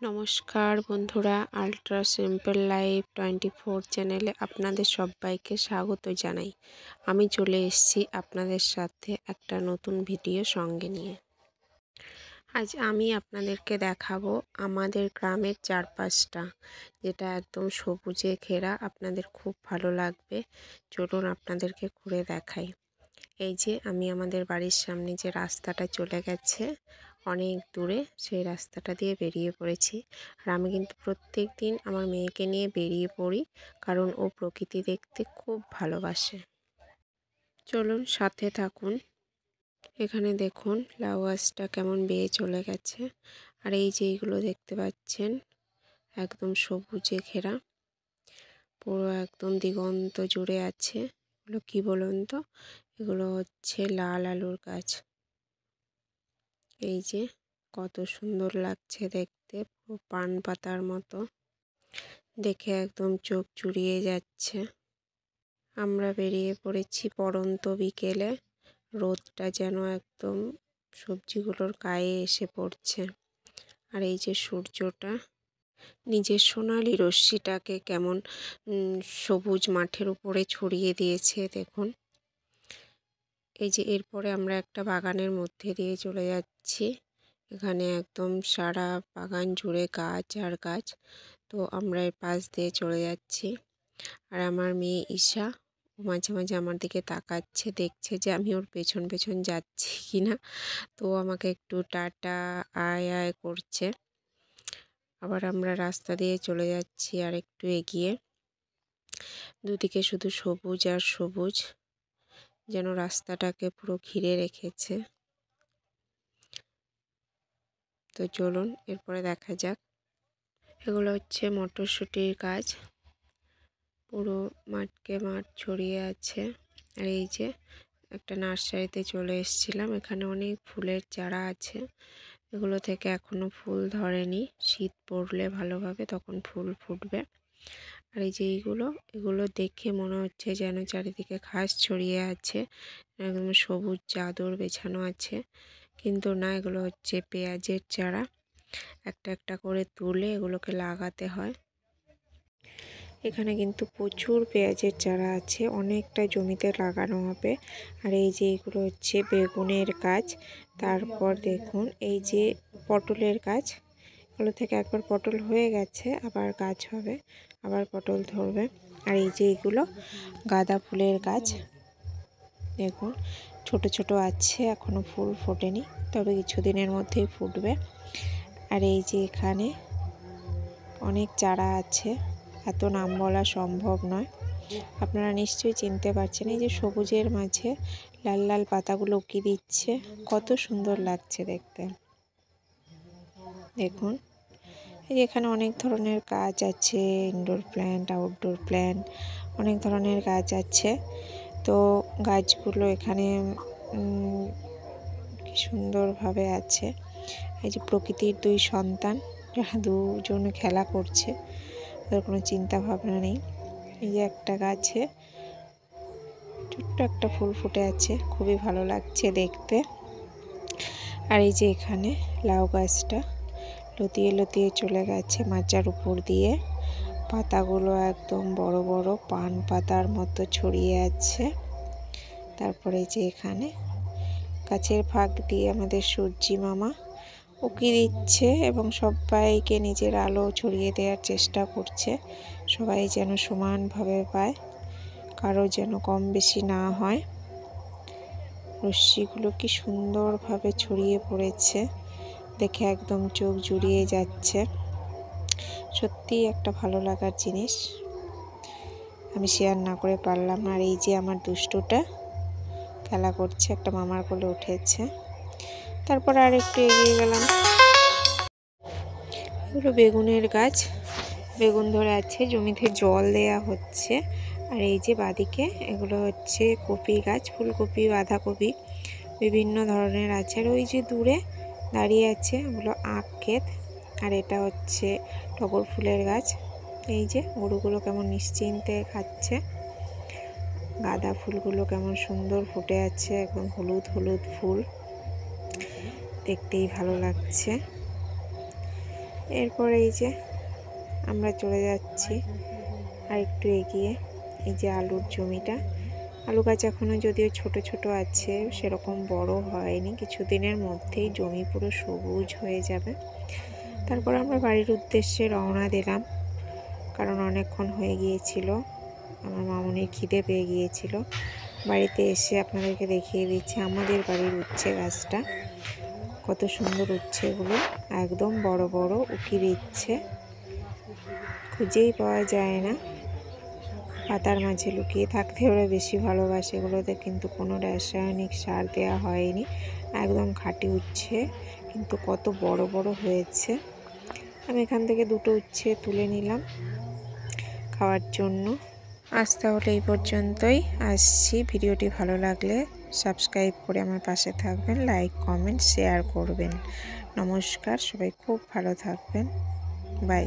নমস্কার বন্ধুরা, ultra simple life 24 চ্যানেলে আপনাদের সবাইকে স্বাগত জানাই। আমি চলে এসেছি আপনাদের সাথে একটা নতুন ভিডিও সঙ্গে নিয়ে। আজ আমি আপনাদেরকে দেখাবো আমাদের গ্রামের চারপাশটা, যেটা একদম সবুজে ঘেরা। আপনাদের খুব ভালো লাগবে। চলুন আপনাদেরকে ঘুরে দেখাই। এই যে আমি আমাদের বাড়ির সামনে যে রাস্তাটা চলে গেছে অনেক দূরে, সেই রাস্তাটা দিয়ে বেরিয়ে পড়েছি। আর আমি কিন্তু প্রত্যেক দিন আমার মেয়েকে নিয়ে বেরিয়ে পড়ি, কারণ ও প্রকৃতি দেখতে খুব ভালোবাসে। চলুন সাথে থাকুন। এখানে দেখুন লাউ গাছটা কেমন বেয়ে চলে গেছে। আর এই যে এইগুলো দেখতে পাচ্ছেন একদম সবুজে ঘেরা, পুরো একদম দিগন্ত জুড়ে আছে। এগুলো কি বলুন তো, এগুলো হচ্ছে লাল আলুর গাছ। এই যে কত সুন্দর লাগছে দেখতে, পুরো পান পাতার মতো, দেখে একদম চোখ জুড়িয়ে যাচ্ছে। আমরা বেরিয়ে পড়েছি পড়ন্ত বিকেলে। রোদটা যেন একদম সবজিগুলোর গায়ে এসে পড়ছে। আর এই যে সূর্যটা নিজের সোনালি রশ্মিটাকে কেমন সবুজ মাঠের উপরে ছড়িয়ে দিয়েছে দেখুন। এই যে এরপরে আমরা একটা বাগানের মধ্যে দিয়ে চলে যাচ্ছি। এখানে একদম সারা বাগান জুড়ে গাছ আর গাছ। তো আমরা এর পাশ দিয়ে চলে যাচ্ছি। আর আমার মেয়ে ঈশা মাঝে মাঝে আমার দিকে তাকাচ্ছে, দেখছে যে আমি ওর পেছন পেছন যাচ্ছি কি না। তো আমাকে একটু টাটা আয় আয় করছে। আবার আমরা রাস্তা দিয়ে চলে যাচ্ছি আর একটু এগিয়ে। দুদিকে শুধু সবুজ আর সবুজ, যেন রাস্তাটাকে পুরো ঘিরে রেখেছে। তো চলুন এরপরে দেখা যাক। এগুলো হচ্ছে মটরশুঁটির গাছ, পুরো মাঠকে মাঠ ছড়িয়ে আছে। আর এই যে একটা নার্সারিতে চলে এসেছিলাম, এখানে অনেক ফুলের চারা আছে। এগুলো থেকে এখনো ফুল ধরেনি, শীত পড়লে ভালোভাবে তখন ফুল ফুটবে। আর এই যে এগুলো দেখে মনে হচ্ছে যেন চারিদিকে ঘাস ছড়িয়ে আছে, একদম সবুজ চাদর বেছানো আছে। কিন্তু না, এগুলো হচ্ছে পেঁয়াজের চারা। একটা একটা করে তুলে এগুলোকে লাগাতে হয়। এখানে কিন্তু প্রচুর পেঁয়াজের চারা আছে, অনেকটা জমিতে লাগানো হবে। আর এই যে এগুলো হচ্ছে বেগুনের গাছ। তারপর দেখুন এই যে পটলের গাছ। এগুলো থেকে একবার পটল হয়ে গেছে, আবার গাছ হবে, আবার পটল ধরবে। আর এই যে এগুলো গাঁদা ফুলের গাছ। দেখুন ছোট ছোট আছে, এখনো ফুল ফোটেনি, তবে কিছুদিনের মধ্যেই ফুটবে। আর এই যে এখানে অনেক চারা আছে, এত নাম বলা সম্ভব নয়। আপনারা নিশ্চয়ই চিনতে পারছেন। এই যে সবুজের মাঝে লাল লাল পাতাগুলো উকি দিচ্ছে, কত সুন্দর লাগছে দেখতে। দেখুন এই এখানে অনেক ধরনের গাছ আছে, ইনডোর প্ল্যান্ট, আউটডোর প্ল্যান্ট, অনেক ধরনের গাছ আছে। তো গাছগুলো এখানে কি সুন্দরভাবে আছে। এই যে প্রকৃতির দুই সন্তান, যারা দুজনে খেলা করছে, তাদের কোনো চিন্তা ভাবনা নেই। এই যে একটা গাছে ছোট্ট একটা ফুল ফুটে আছে, খুবই ভালো লাগছে দেখতে। আর এই যে এখানে লাউ গাছটা লতিয়ে লতিয়ে চলে গেছে মাচার উপর দিয়ে, পাতাগুলো একদম বড় বড় পান পাতার মতো ছড়িয়ে আছে। তারপরে যে এখানে গাছের ফাঁক দিয়ে আমাদের সূর্যি মামা উকি দিচ্ছে এবং সবাইকে নিজের আলো ছড়িয়ে দেওয়ার চেষ্টা করছে। সবাই যেন সমানভাবে পায়, কারো যেন কম বেশি না হয়। রশ্মিগুলো কি সুন্দরভাবে ছড়িয়ে পড়েছে, দেখে একদম চোখ জুড়িয়ে যাচ্ছে। সত্যিই একটা ভালো লাগার জিনিস, আমি শেয়ার না করে পারলাম না। আর এই যে আমার দুষ্টুটা খেলা করছে, একটা মামার কোলে উঠেছে। তারপর আর একটু এগিয়ে গেলাম, এগুলো বেগুনের গাছ, বেগুন ধরে আছে, জমিতে জল দেয়া হচ্ছে। আর এই যে বাদিকে এগুলো হচ্ছে কপি গাছ, ফুলকপি, বাঁধাকপি বিভিন্ন ধরনের আছে। আর ওই যে দূরে দাঁড়িয়ে আছে ওগুলো আখ ক্ষেত। আর এটা হচ্ছে টগর ফুলের গাছ। এই যে গরুগুলো কেমন নিশ্চিন্তে খাচ্ছে। গাঁদা ফুলগুলো কেমন সুন্দর ফুটে আছে, একদম হলুদ হলুদ ফুল, দেখতেই ভালো লাগছে। এরপর এই যে আমরা চলে যাচ্ছি আর একটু এগিয়ে। এই যে আলুর জমিটা, আলু গাছ এখনও যদিও ছোট ছোট আছে, সেরকম বড় হয়নি, কিছুদিনের মধ্যেই জমি পুরো সবুজ হয়ে যাবে। তারপর আমরা বাড়ির উদ্দেশ্যে রওনা দিলাম, কারণ অনেকক্ষণ হয়ে গিয়েছিল, আমার মামুনির খিদে পেয়ে গিয়েছিল। বাড়িতে এসে আপনাদেরকে দেখিয়ে দিচ্ছি আমাদের বাড়ির উচ্ছে গাছটা, কত সুন্দর উচ্ছেগুলো, একদম বড় বড় উকি দিচ্ছে, খুঁজেই পাওয়া যায় না, পাতার মাঝে লুকিয়ে থাকতে ওরা বেশি ভালোবাসে। এগুলোতে কিন্তু কোনো রাসায়নিক সার দেওয়া হয়নি, একদম খাঁটি উচ্ছে, কিন্তু কত বড় বড় হয়েছে। আমি এখান থেকে দুটো উচ্ছে তুলে নিলাম খাওয়ার জন্য। আজ তাহলে এই পর্যন্তই, আসছি। ভিডিওটি ভালো লাগলে সাবস্ক্রাইব করে আমার পাশে থাকবেন, লাইক কমেন্ট শেয়ার করবেন। নমস্কার, সবাই খুব ভালো থাকবেন, বাই।